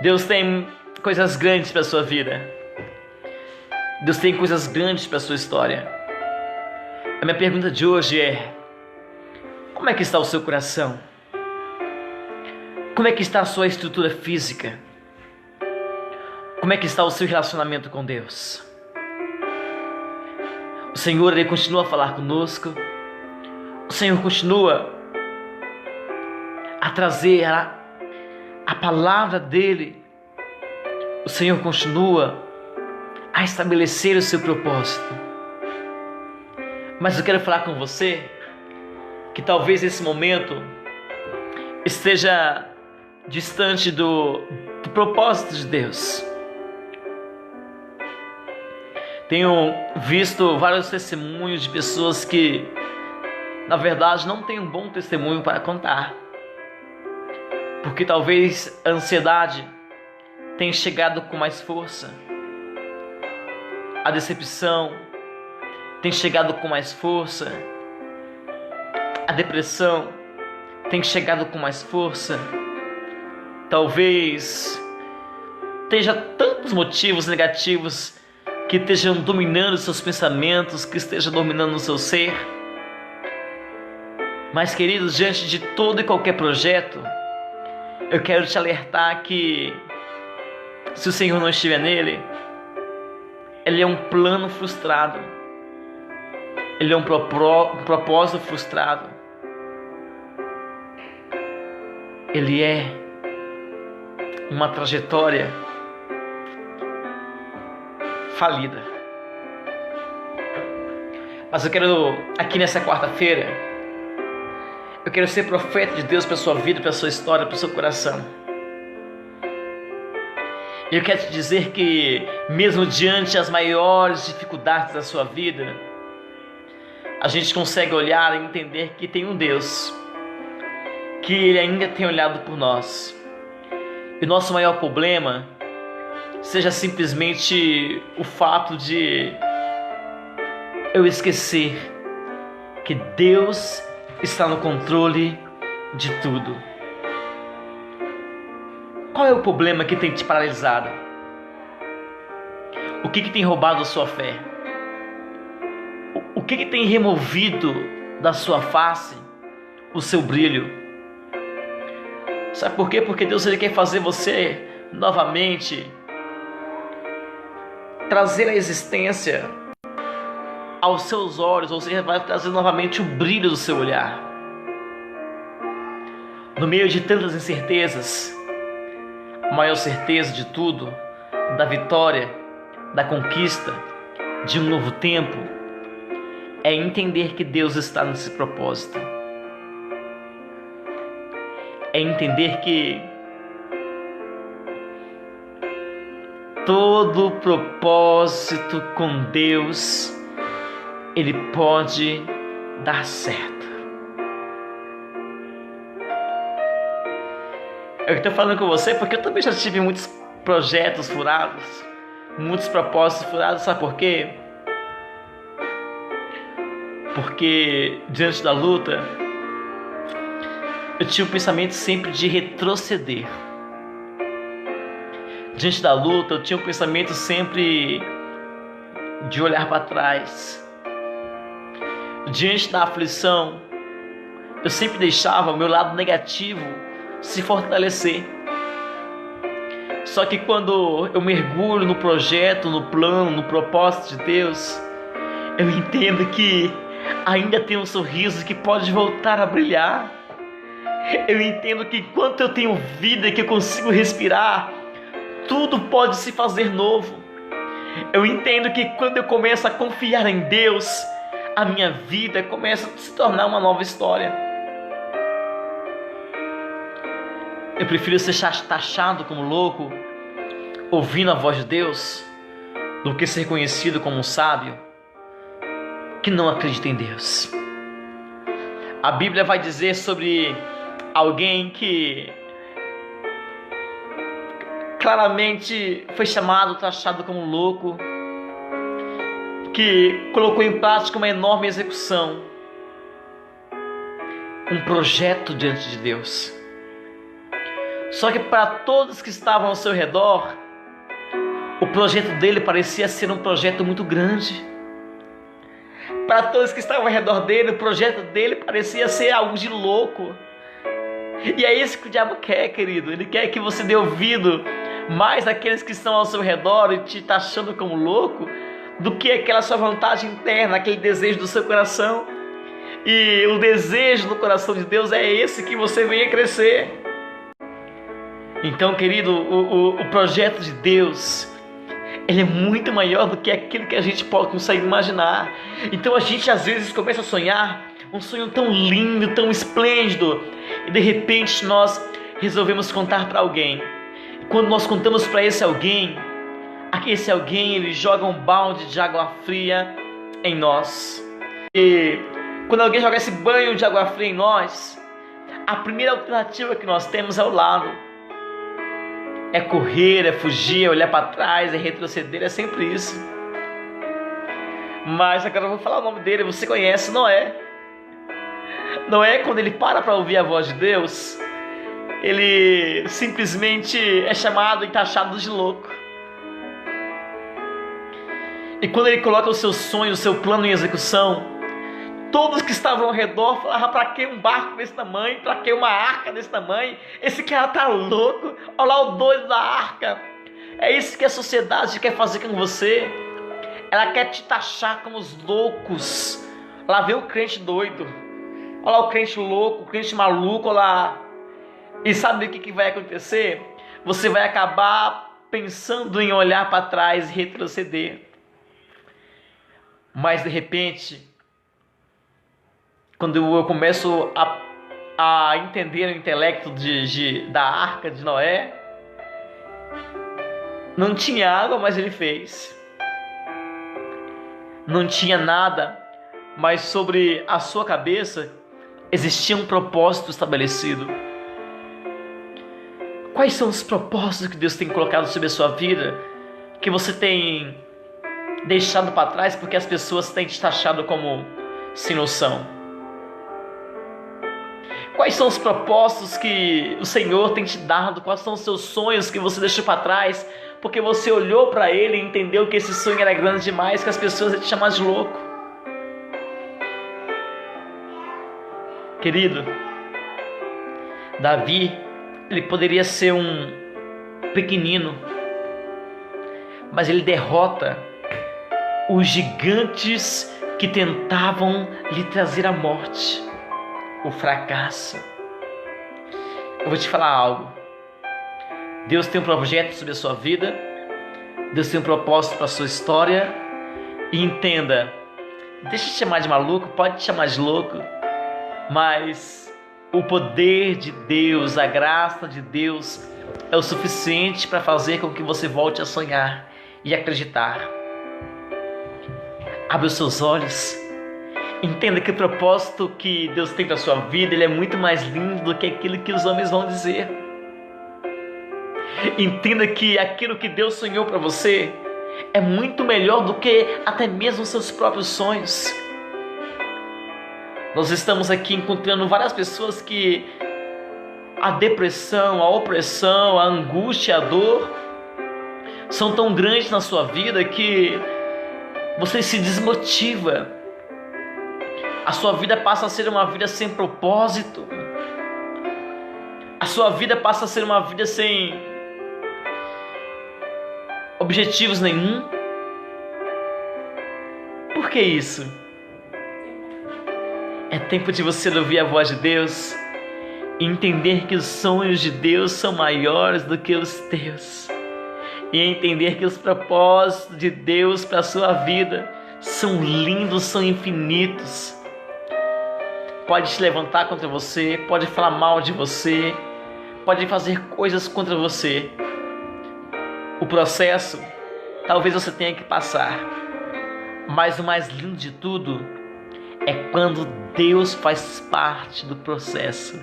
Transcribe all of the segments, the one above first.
Deus tem coisas grandes para a sua vida. Deus tem coisas grandes para a sua história. A minha pergunta de hoje é: como é que está o seu coração? Como é que está a sua estrutura física? Como é que está o seu relacionamento com Deus? O Senhor, Ele continua a falar conosco. O Senhor continua a trazer a palavra dEle. O Senhor continua a estabelecer o seu propósito. Mas eu quero falar com você que talvez esse momento esteja distante do propósito de Deus. Tenho visto vários testemunhos de pessoas que, na verdade, não têm um bom testemunho para contar, porque talvez a ansiedade tenha chegado com mais força, a decepção tem chegado com mais força, a depressão tem chegado com mais força. Talvez tenha tantos motivos negativos que estejam dominando seus pensamentos, que estejam dominando o seu ser. Mas, queridos, diante de todo e qualquer projeto, eu quero te alertar que, se o Senhor não estiver nele, ele é um plano frustrado, ele é um propósito frustrado, ele é uma trajetória falida. Mas eu quero, aqui nessa quarta-feira, eu quero ser profeta de Deus para a sua vida, para a sua história, para o seu coração. Eu quero te dizer que, mesmo diante das maiores dificuldades da sua vida, a gente consegue olhar e entender que tem um Deus, que Ele ainda tem olhado por nós. E o nosso maior problema seja simplesmente o fato de eu esquecer que Deus está no controle de tudo. Qual é o problema que tem te paralisado? O que tem roubado a sua fé? O que tem removido da sua face o seu brilho? Sabe por quê? Porque Deus, Ele quer fazer você novamente trazer a existência aos seus olhos, ou seja, vai trazer novamente o brilho do seu olhar. No meio de tantas incertezas, a maior certeza de tudo, da vitória, da conquista, de um novo tempo, é entender que Deus está nesse propósito. É entender que todo propósito com Deus, ele pode dar certo. Eu estou falando com você porque eu também já tive muitos projetos furados, muitos propósitos furados. Sabe por quê? Porque diante da luta, eu tinha o pensamento sempre de retroceder. Diante da luta, eu tinha o pensamento sempre de olhar para trás. Diante da aflição, eu sempre deixava o meu lado negativo se fortalecer. Só que quando eu mergulho no projeto, no plano, no propósito de Deus, eu entendo que ainda tem um sorriso que pode voltar a brilhar. Eu entendo que enquanto eu tenho vida, que eu consigo respirar, tudo pode se fazer novo. Eu entendo que quando eu começo a confiar em Deus, a minha vida começa a se tornar uma nova história. Eu prefiro ser taxado como louco, ouvindo a voz de Deus, do que ser conhecido como um sábio que não acredita em Deus. A Bíblia vai dizer sobre alguém que claramente foi chamado, taxado como louco, que colocou em prática uma enorme execução, um projeto diante de Deus. Só que para todos que estavam ao seu redor, o projeto dele parecia ser um projeto muito grande. Para todos que estavam ao redor dele, o projeto dele parecia ser algo de louco. E é isso que o diabo quer, querido. Ele quer que você dê ouvido mais daqueles que estão ao seu redor e te taxando como louco, do que aquela sua vontade interna, aquele desejo do seu coração. E o desejo do coração de Deus é esse, que você venha crescer. Então, querido, o projeto de Deus, ele é muito maior do que aquilo que a gente pode conseguir imaginar. Então a gente às vezes começa a sonhar um sonho tão lindo, tão esplêndido, e de repente nós resolvemos contar para alguém. E quando nós contamos para esse alguém ele joga um balde de água fria em nós. E quando alguém joga esse banho de água fria em nós, a primeira alternativa que nós temos é o lado. É correr, é fugir, é olhar para trás, é retroceder, é sempre isso. Mas agora eu vou falar o nome dele, você conhece Noé. Noé, quando ele para ouvir a voz de Deus, ele simplesmente é chamado e taxado de louco. E quando ele coloca o seu sonho, o seu plano em execução, todos que estavam ao redor falavam: para que um barco desse tamanho? Para que uma arca desse tamanho? Esse cara tá louco, olha lá o doido da arca. É isso que a sociedade quer fazer com você. Ela quer te taxar como os loucos. Lá vem o crente doido, olha lá o crente louco, o crente maluco, olha lá. E sabe o que vai acontecer? Você vai acabar pensando em olhar para trás e retroceder. Mas de repente, quando eu começo a entender o intelecto da arca de Noé, não tinha água, mas ele fez. Não tinha nada, mas sobre a sua cabeça existia um propósito estabelecido. Quais são os propósitos que Deus tem colocado sobre a sua vida, que você tem deixado para trás porque as pessoas têm te taxado como sem noção? Quais são os propósitos que o Senhor tem te dado? Quais são os seus sonhos que você deixou para trás porque você olhou para ele e entendeu que esse sonho era grande demais, que as pessoas iam te chamar de louco? Querido, Davi, ele poderia ser um pequenino, mas ele derrota os gigantes que tentavam lhe trazer a morte, o fracasso. Eu vou te falar algo. Deus tem um projeto sobre a sua vida. Deus tem um propósito para a sua história. E entenda, deixa eu te chamar de maluco, pode te chamar de louco, mas o poder de Deus, a graça de Deus é o suficiente para fazer com que você volte a sonhar e acreditar. Abre os seus olhos. Entenda que o propósito que Deus tem para a sua vida, ele é muito mais lindo do que aquilo que os homens vão dizer. Entenda que aquilo que Deus sonhou para você é muito melhor do que até mesmo os seus próprios sonhos. Nós estamos aqui encontrando várias pessoas que a depressão, a opressão, a angústia, a dor são tão grandes na sua vida que você se desmotiva. A sua vida passa a ser uma vida sem propósito. A sua vida passa a ser uma vida sem objetivos nenhum. Por que isso? É tempo de você ouvir a voz de Deus e entender que os sonhos de Deus são maiores do que os teus. E entender que os propósitos de Deus para a sua vida são lindos, são infinitos. Pode te levantar contra você, pode falar mal de você, pode fazer coisas contra você. O processo, talvez você tenha que passar. Mas o mais lindo de tudo é quando Deus faz parte do processo.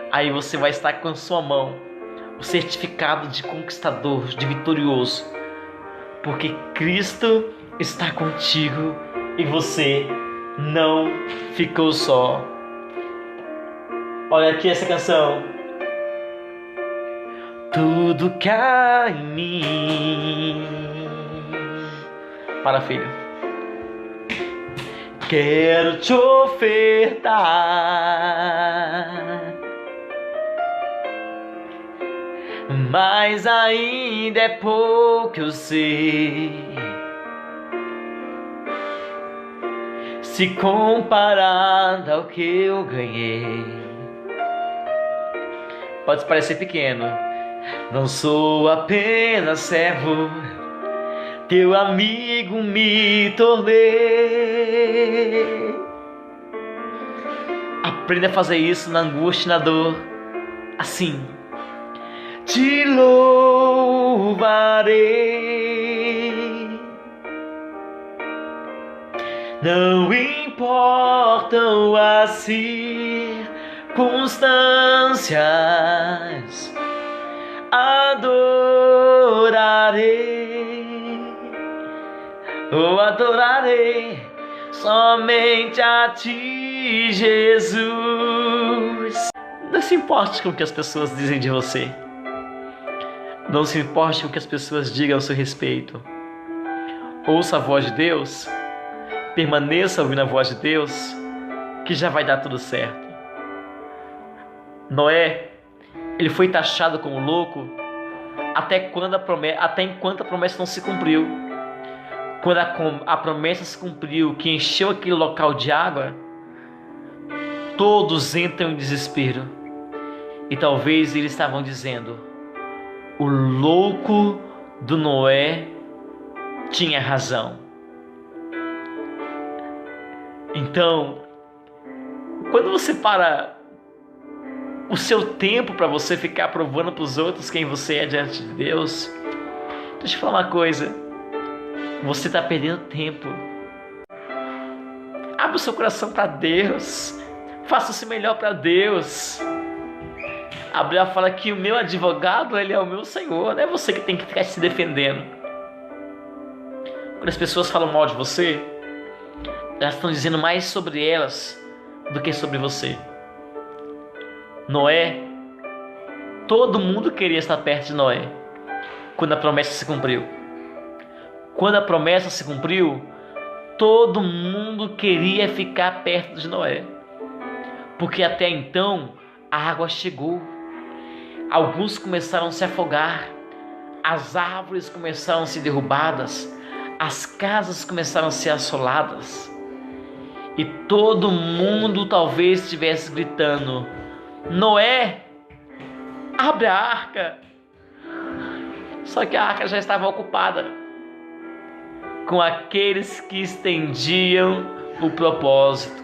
Aí você vai estar com a sua mão o certificado de conquistador, de vitorioso. Porque Cristo está contigo e você não ficou só. Olha aqui essa canção. tudo que há em mim. Para, filho. Quero te ofertar, mas ainda é pouco, eu sei, se comparado ao que eu ganhei. Pode parecer pequeno. Não sou apenas servo, teu amigo me tornei. Aprenda a fazer isso na angústia e na dor. Assim. Te louvarei. Não importam as circunstâncias, adorarei somente a ti, Jesus. Não se importe com o que as pessoas dizem de você. Não se importe com o que as pessoas digam ao seu respeito. Ouça a voz de Deus, permaneça ouvindo a voz de Deus, que já vai dar tudo certo. Noé, ele foi taxado como louco até enquanto a promessa não se cumpriu. Quando a promessa se cumpriu, que encheu aquele local de água, todos entram em desespero. E talvez eles estavam dizendo: o louco do Noé tinha razão. Então, quando você para o seu tempo para você ficar provando para os outros quem você é diante de Deus, deixa eu falar uma coisa: você está perdendo tempo. Abra o seu coração para Deus, faça-se melhor para Deus. A Bíblia fala que o meu advogado, ele é o meu Senhor, não é você que tem que ficar se defendendo. Quando as pessoas falam mal de você, elas estão dizendo mais sobre elas do que sobre você. Noé, todo mundo queria estar perto de Noé quando a promessa se cumpriu. Quando a promessa se cumpriu, todo mundo queria ficar perto de Noé, porque até então a água chegou. Alguns começaram a se afogar, as árvores começaram a ser derrubadas, as casas começaram a ser assoladas, e todo mundo talvez estivesse gritando: Noé, abre a arca. Só que a arca já estava ocupada com aqueles que estendiam o propósito.